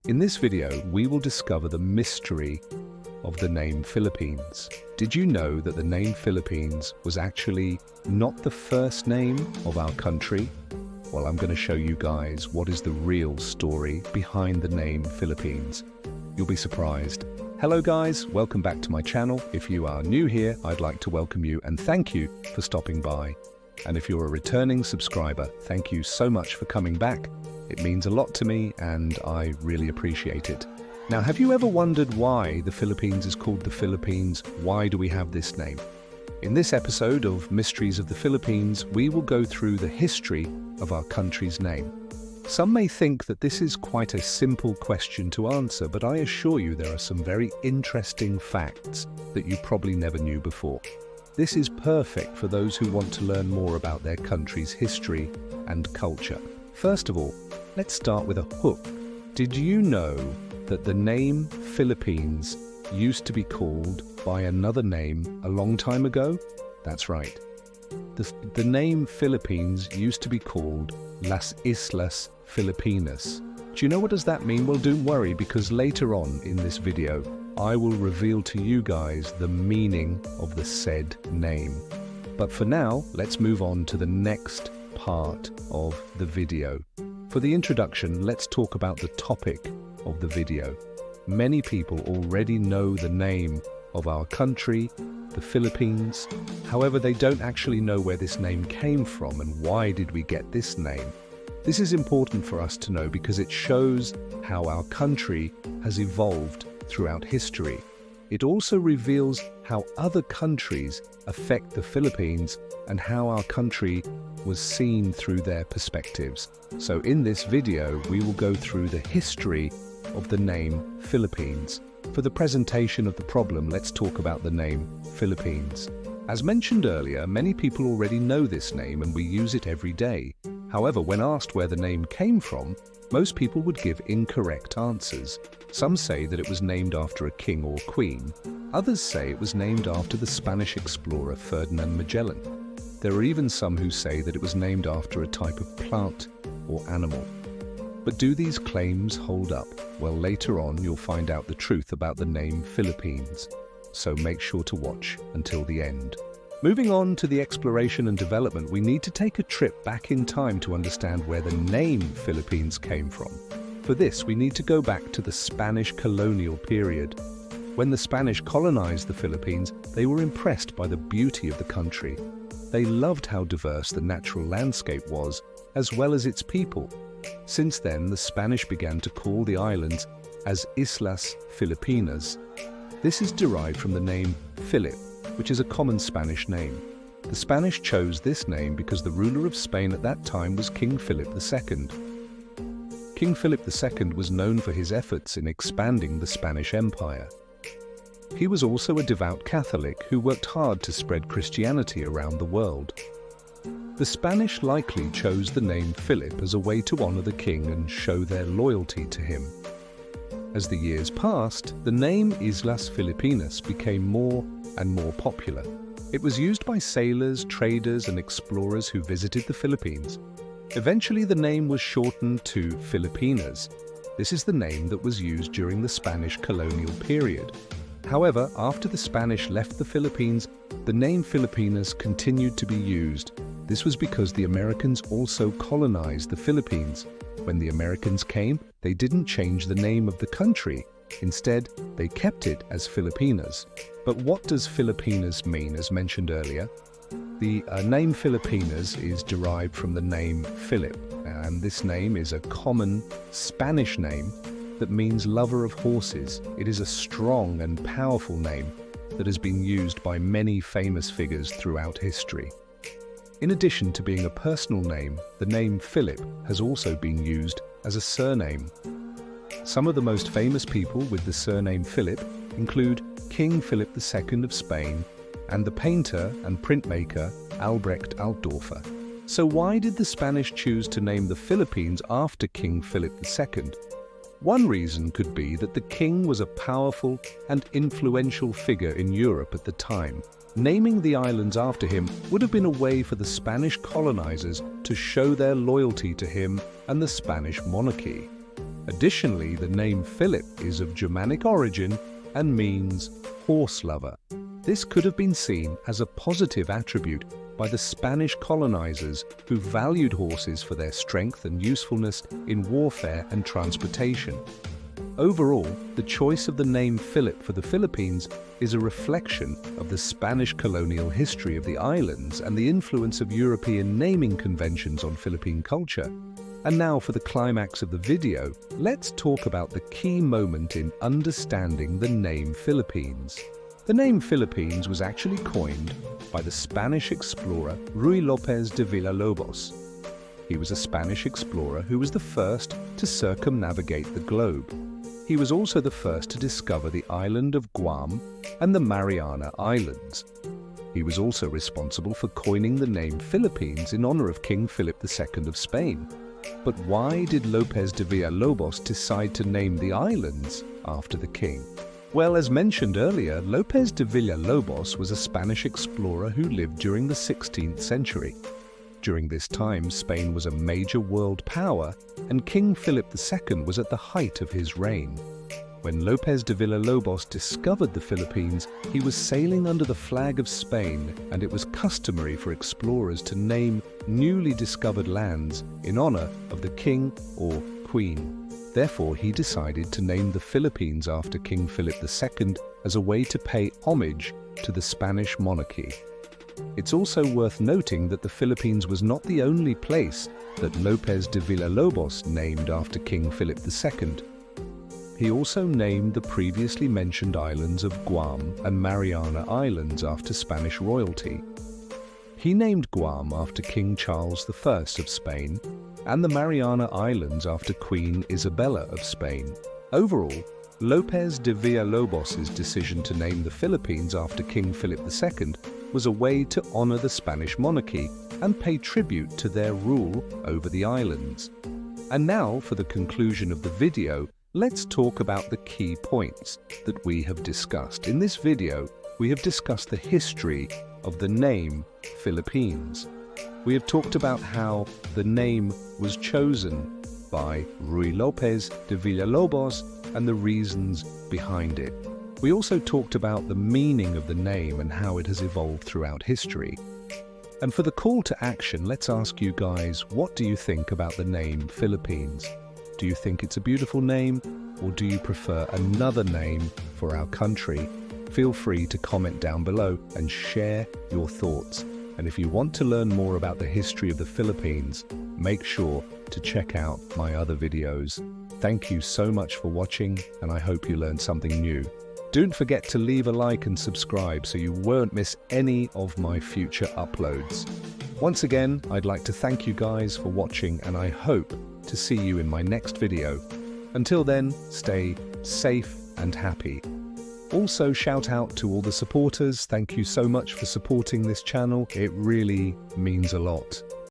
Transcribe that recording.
In this video, we will discover the mystery of the name Philippines. Did you know that the name Philippines was actually not the first name of our country? Well, I'm going to show you guys what is the real story behind the name Philippines. You'll be surprised. Hello guys, welcome back to my channel. If you are new here, I'd like to welcome you and thank you for stopping by. And if you're a returning subscriber, thank you so much for coming back. It means a lot to me and I really appreciate it. Now, have you ever wondered why the Philippines is called the Philippines? Why do we have this name? In this episode of Mysteries of the Philippines, we will go through the history of our country's name. Some may think that this is quite a simple question to answer, but I assure you there are some very interesting facts that you probably never knew before. This is perfect for those who want to learn more about their country's history and culture. First of all, let's start with a hook. Did you know that the name Philippines used to be called by another name a long time ago? That's right. The name Philippines used to be called Las Islas Filipinas. Do you know what does that mean? Well, don't worry, because later on in this video, I will reveal to you guys the meaning of the said name. But for now, let's move on to the next part of the video. For the introduction, let's talk about the topic of the video. Many people already know the name of our country, the Philippines. However, they don't actually know where this name came from and why did we get this name. This is important for us to know because it shows how our country has evolved throughout history. It also reveals how other countries affect the Philippines and how our country was seen through their perspectives. So in this video, we will go through the history of the name Philippines. For the presentation of the problem, let's talk about the name Philippines. As mentioned earlier, many people already know this name and we use it every day. However, when asked where the name came from, most people would give incorrect answers. Some say that it was named after a king or queen. Others say it was named after the Spanish explorer Ferdinand Magellan. There are even some who say that it was named after a type of plant or animal. But do these claims hold up? Well, later on you'll find out the truth about the name Philippines. So make sure to watch until the end. Moving on to the exploration and development, we need to take a trip back in time to understand where the name Philippines came from. For this, we need to go back to the Spanish colonial period. When the Spanish colonized the Philippines, they were impressed by the beauty of the country. They loved how diverse the natural landscape was, as well as its people. Since then, the Spanish began to call the islands as Islas Filipinas. This is derived from the name Philip, which is a common Spanish name. The Spanish chose this name because the ruler of Spain at that time was King Philip II. King Philip II was known for his efforts in expanding the Spanish Empire. He was also a devout Catholic who worked hard to spread Christianity around the world. The Spanish likely chose the name Philip as a way to honor the king and show their loyalty to him. As the years passed, the name Islas Filipinas became more and more popular. It was used by sailors, traders, and explorers who visited the Philippines. Eventually, the name was shortened to Filipinas. This is the name that was used during the Spanish colonial period. However, after the Spanish left the Philippines, the name Filipinas continued to be used. This was because the Americans also colonized the Philippines. When the Americans came, they didn't change the name of the country. Instead, they kept it as Filipinas. But what does Filipinas mean, as mentioned earlier? The name Filipinas is derived from the name Philip, and this name is a common Spanish name that means lover of horses. It is a strong and powerful name that has been used by many famous figures throughout history. In addition to being a personal name, the name Philip has also been used as a surname. Some of the most famous people with the surname Philip include King Philip II of Spain and the painter and printmaker Albrecht Altdorfer. So why did the Spanish choose to name the Philippines after King Philip II? One reason could be that the king was a powerful and influential figure in Europe at the time. Naming the islands after him would have been a way for the Spanish colonizers to show their loyalty to him and the Spanish monarchy. Additionally, the name Philip is of Germanic origin and means horse lover. This could have been seen as a positive attribute by the Spanish colonizers who valued horses for their strength and usefulness in warfare and transportation. Overall, the choice of the name Philip for the Philippines is a reflection of the Spanish colonial history of the islands and the influence of European naming conventions on Philippine culture. And now for the climax of the video, let's talk about the key moment in understanding the name Philippines. The name Philippines was actually coined by the Spanish explorer Ruy López de Villalobos. He was a Spanish explorer who was the first to circumnavigate the globe. He was also the first to discover the island of Guam and the Mariana Islands. He was also responsible for coining the name Philippines in honor of King Philip II of Spain. But why did López de Villalobos decide to name the islands after the king? Well, as mentioned earlier, López de Villalobos was a Spanish explorer who lived during the 16th century. During this time, Spain was a major world power, and King Philip II was at the height of his reign. When López de Villalobos discovered the Philippines, he was sailing under the flag of Spain, and it was customary for explorers to name newly discovered lands in honor of the king or queen. Therefore, he decided to name the Philippines after King Philip II as a way to pay homage to the Spanish monarchy. It's also worth noting that the Philippines was not the only place that López de Villalobos named after King Philip II. He also named the previously mentioned islands of Guam and Mariana Islands after Spanish royalty. He named Guam after King Charles I of Spain and the Mariana Islands after Queen Isabella of Spain. Overall, López de Villalobos' decision to name the Philippines after King Philip II was a way to honor the Spanish monarchy and pay tribute to their rule over the islands. And now, for the conclusion of the video, let's talk about the key points that we have discussed. In this video, we have discussed the history of the name Philippines. We have talked about how the name was chosen by Ruy López de Villalobos and the reasons behind it. We also talked about the meaning of the name and how it has evolved throughout history. And for the call to action, let's ask you guys, what do you think about the name Philippines? Do you think it's a beautiful name, or do you prefer another name for our country? Feel free to comment down below and share your thoughts. And if you want to learn more about the history of the Philippines, make sure to check out my other videos. Thank you so much for watching, and I hope you learned something new. Don't forget to leave a like and subscribe so you won't miss any of my future uploads. Once again, I'd like to thank you guys for watching, and I hope to see you in my next video. Until then, stay safe and happy. Also, shout out to all the supporters. Thank you so much for supporting this channel. It really means a lot.